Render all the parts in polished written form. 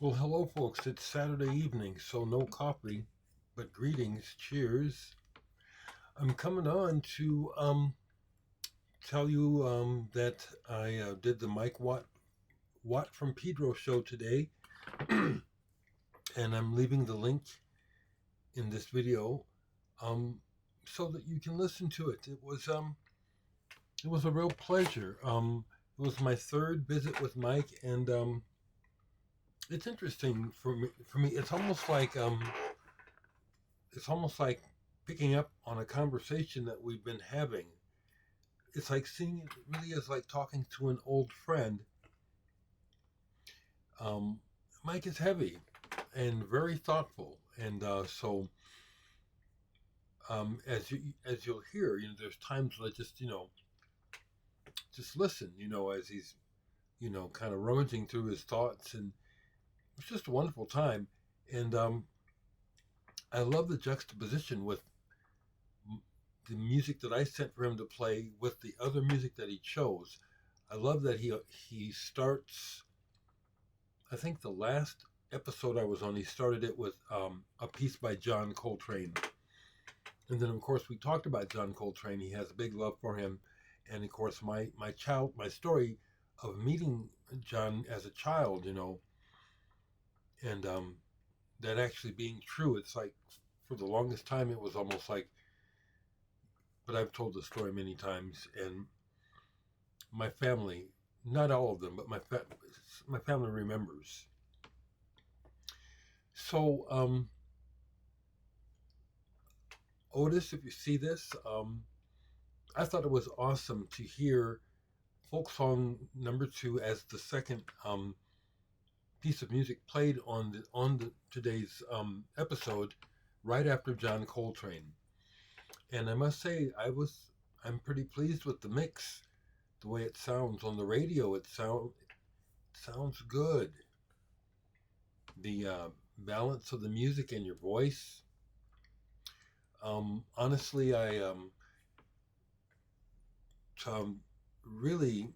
Well, hello, folks. It's Saturday evening, so no coffee, but greetings. Cheers. I'm coming on to tell you that I did the Mike Watt from Pedro show today, and I'm leaving the link in this video um, so that you can listen to it. It was a real pleasure. It was my third visit with Mike, and it's interesting for me. It's almost like picking up on a conversation that we've been having. It's like seeing it really is like talking to an old friend. Um, Mike is heavy and very thoughtful, and so as you'll hear, there's times when I just listen, as he's kind of rummaging through his thoughts, and it's just a wonderful time. And I love the juxtaposition with the music that I sent for him to play with the other music that he chose. I love that he starts. I think the last episode I was on, he started it with a piece by John Coltrane, and then of course we talked about John Coltrane. He has a big love for him, and of course my story of meeting John as a child, and that actually being true. It's like for the longest time it was almost like, but I've told the story many times, and my family, not all of them, but my family remembers. So, Otis, if you see this, I thought it was awesome to hear folk song number two as the second piece of music played on the today's episode, right after John Coltrane. And I must say, I'm pretty pleased with the mix, the way it sounds on the radio. It sounds good. The balance of the music and your voice. Honestly, I really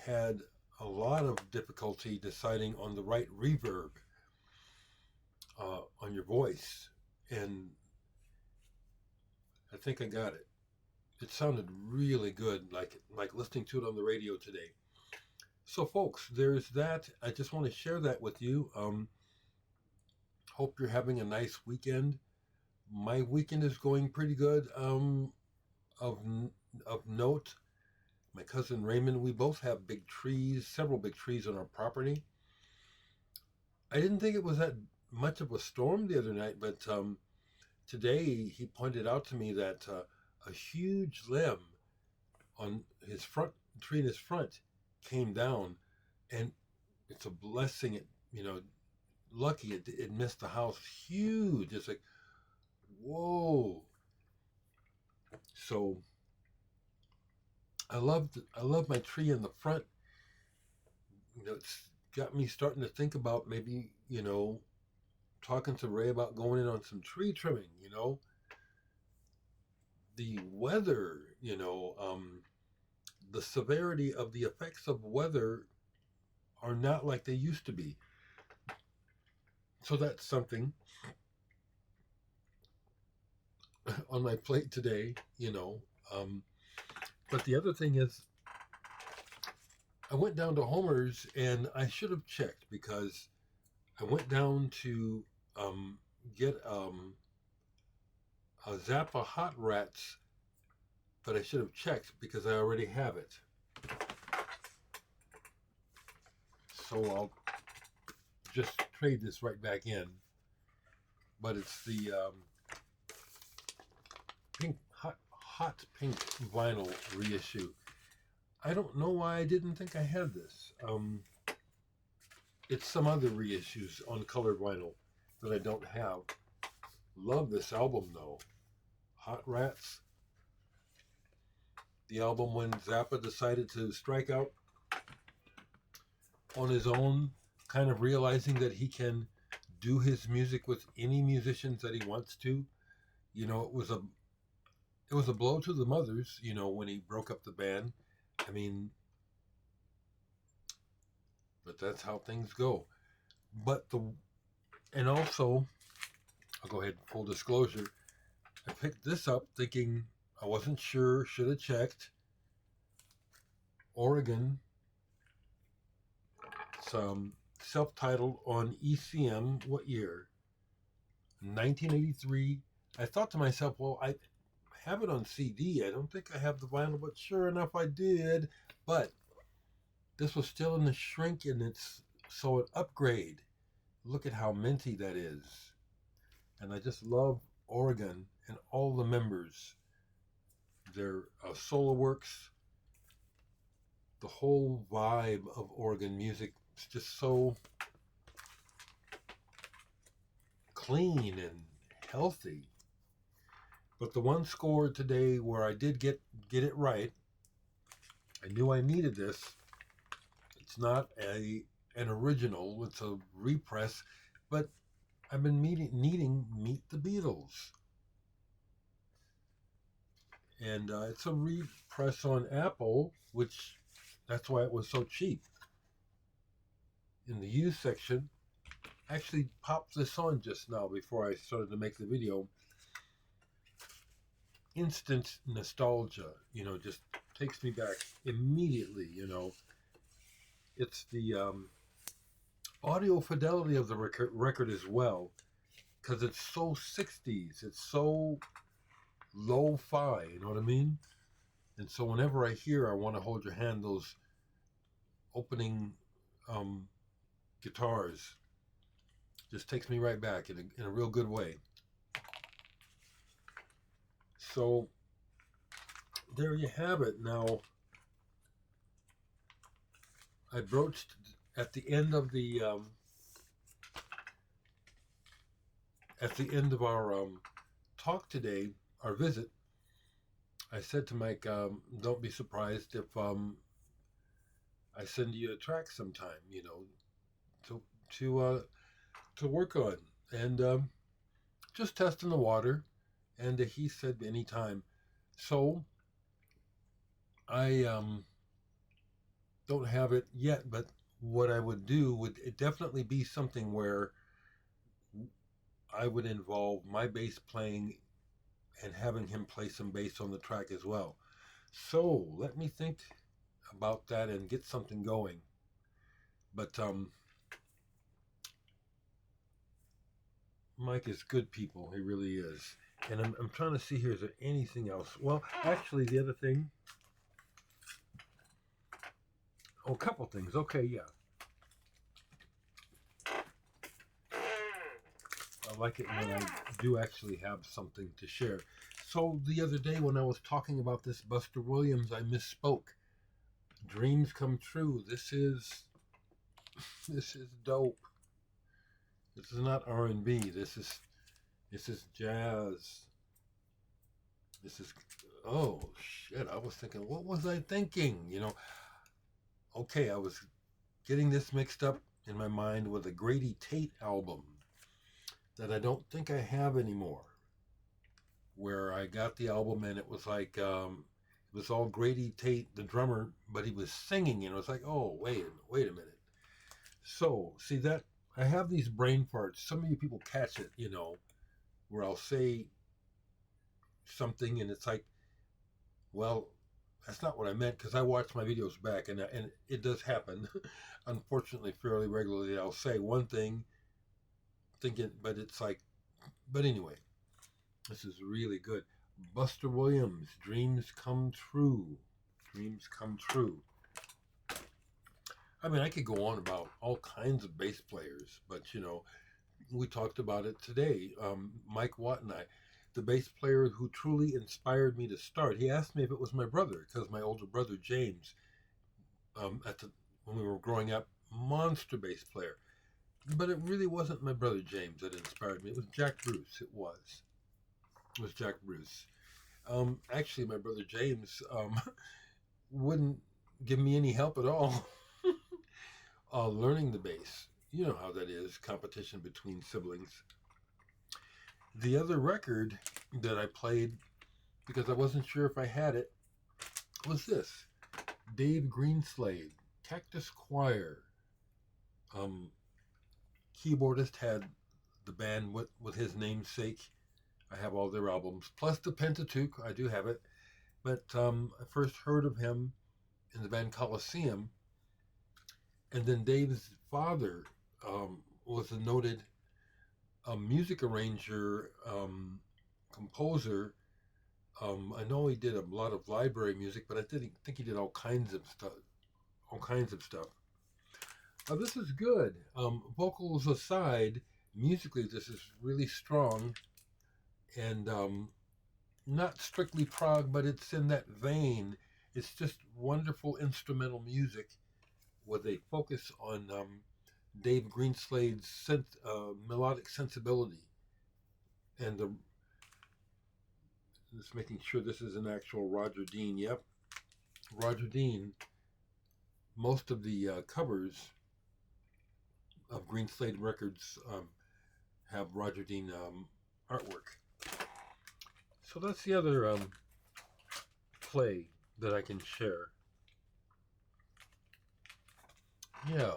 had a lot of difficulty deciding on the right reverb on your voice, and I think I got it. It sounded really good, like listening to it on the radio today. So, folks, there's that. I just want to share that with you. Hope you're having a nice weekend. My weekend is going pretty good. Of of note, my cousin Raymond, we both have big trees, several big trees on our property. I didn't think it was that much of a storm the other night, but today he pointed out to me that a huge limb on his front tree in his front came down, and it's a blessing. Lucky it missed the house. Huge. It's like, whoa. So I love my tree in the front. It's got me starting to think about maybe talking to Ray about going in on some tree trimming. The weather. The severity of the effects of weather are not like they used to be. So that's something on my plate today. But the other thing is, I went down to Homer's and I should have checked because I went down to get a Zappa Hot Rats, but I should have checked because I already have it. So I'll just trade this right back in. But it's the pink hot pink vinyl reissue. I don't know why I didn't think I had this. It's some other reissues on colored vinyl that I don't have. Love this album though. Hot Rats. The album when Zappa decided to strike out on his own, kind of realizing that he can do his music with any musicians that he wants to. It was a blow to the mothers, when he broke up the band. I mean, but that's how things go. But and also, I'll go ahead, full disclosure, I picked this up thinking I wasn't sure, should have checked. Oregon, some self-titled on ECM. What year? 1983. I thought to myself, well, I have it on CD. I don't think I have the vinyl, but sure enough, I did. But this was still in the shrink, and it's so an upgrade. Look at how minty that is. And I just love Oregon and all the members. Their solo works, the whole vibe of Oregon music is just so clean and healthy. But the one score today where I did get it right, I knew I needed this. It's not an original, it's a repress, but I've been needing Meet the Beatles. And it's a repress on Apple, which that's why it was so cheap. In the used section, I actually popped this on just now before I started to make the video. Instant nostalgia, just takes me back immediately. It's the audio fidelity of the record as well, because it's so 60s, it's so lo-fi, you know what I mean? And so whenever I hear I Want to Hold Your Hand, those opening guitars just takes me right back in a real good way. So there you have it. Now, I broached at the end of our talk today, our visit. I said to Mike, "Don't be surprised if I send you a track sometime, to work on, and just testing the water." And he said, "Anytime." So I don't have it yet, but what I would do would definitely be something where I would involve my bass playing and having him play some bass on the track as well. So let me think about that and get something going. But Mike is good people. He really is. And I'm trying to see here, is there anything else? Well, actually, the other thing, a couple things. Okay, yeah. I like it when I do actually have something to share. So the other day when I was talking about this Buster Williams, I misspoke. Dreams Come True. This is dope. This is not R&B. This is jazz. This is, oh shit, I was thinking, what was I thinking? Okay, I was getting this mixed up in my mind with a Grady Tate album that I don't think I have anymore, where I got the album and it was like, it was all Grady Tate, the drummer, but he was singing, and it was like, oh, wait a minute. So, see that, I have these brain farts. Some of you people catch it, where I'll say something and it's like, well, that's not what I meant, because I watch my videos back, and it does happen, unfortunately, fairly regularly. I'll say one thing, thinking, but it's like, but anyway, this is really good. Buster Williams, Dreams Come True. Dreams Come True. I mean, I could go on about all kinds of bass players, but we talked about it today. Mike Watt and I, the bass player who truly inspired me to start. He asked me if it was my brother, because my older brother James, when we were growing up, monster bass player. But it really wasn't my brother James that inspired me. It was Jack Bruce. It was Jack Bruce. Actually, my brother James wouldn't give me any help at all learning the bass. You know how that is, competition between siblings. The other record that I played, because I wasn't sure if I had it, was this. Dave Greenslade, Cactus Choir. keyboardist had the band with his namesake. I have all their albums, plus the Pentateuch. I do have it. But I first heard of him in the band Coliseum. And then Dave's father was a noted music arranger, composer. I know he did a lot of library music, but I didn't think he did all kinds of stuff. All kinds of stuff. This is good. Vocals aside, musically, this is really strong and not strictly prog, but it's in that vein. It's just wonderful instrumental music with a focus on Dave Greenslade's melodic sensibility. And just making sure this is an actual Roger Dean. Yep, Roger Dean. Most of the covers of Greenslade records have Roger Dean artwork. So that's the other play that I can share. Yeah.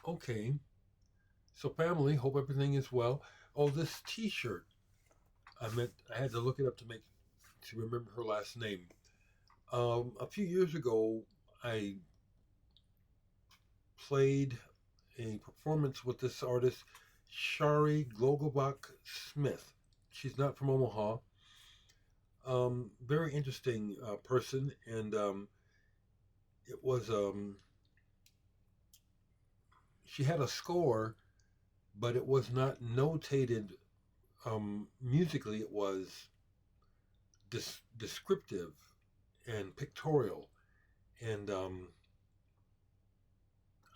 Okay. So family, hope everything is well. Oh, this T-shirt. I had to look it up to remember her last name. A few years ago, I played a performance with this artist, Shari Glogobach Smith. She's not from Omaha. Very interesting person, and it was she had a score, but it was not notated musically. It was descriptive and pictorial, and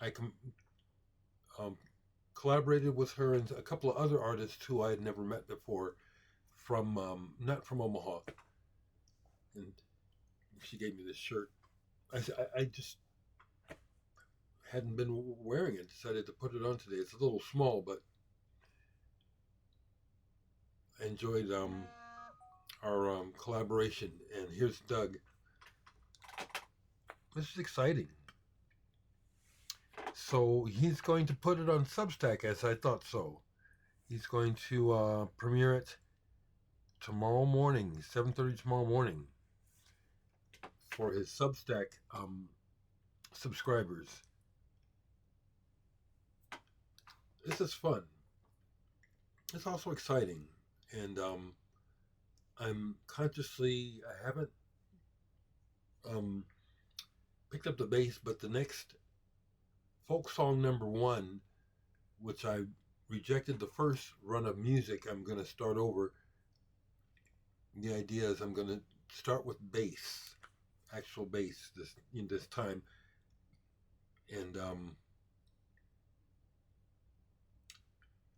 I collaborated with her and a couple of other artists who I had never met before, from not from Omaha, and she gave me this shirt. I just hadn't been wearing it. Decided to put it on today. It's a little small, but I enjoyed our collaboration. And here's Doug. This is exciting. So he's going to put it on Substack, as I thought so. He's going to premiere it tomorrow morning, 7:30 tomorrow morning, for his Substack subscribers. This is fun. It's also exciting, and I'm consciously, I haven't picked up the bass, but the next folk song number 1, which I rejected the first run of music, I'm going to start over. The idea is I'm going to start with bass, actual bass this time, and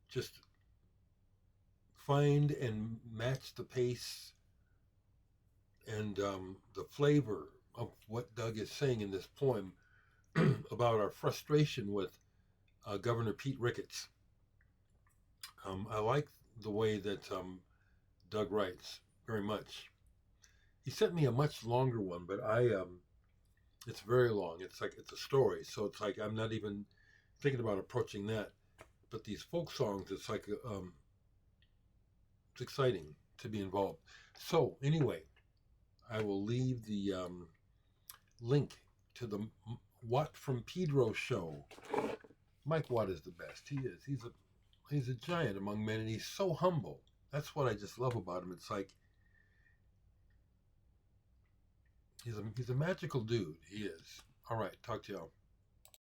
just find and match the pace and the flavor of what Doug is saying in this poem about our frustration with Governor Pete Ricketts. I like the way that Doug writes very much. He sent me a much longer one, but it's very long. It's like it's a story, so it's like I'm not even thinking about approaching that. But these folk songs, it's like it's exciting to be involved. So anyway, I will leave the link to the Watt from Pedro show. Mike Watt is the best. He is. He's a giant among men, and he's so humble. That's what I just love about him. It's like he's a magical dude. He is. All right. Talk to y'all.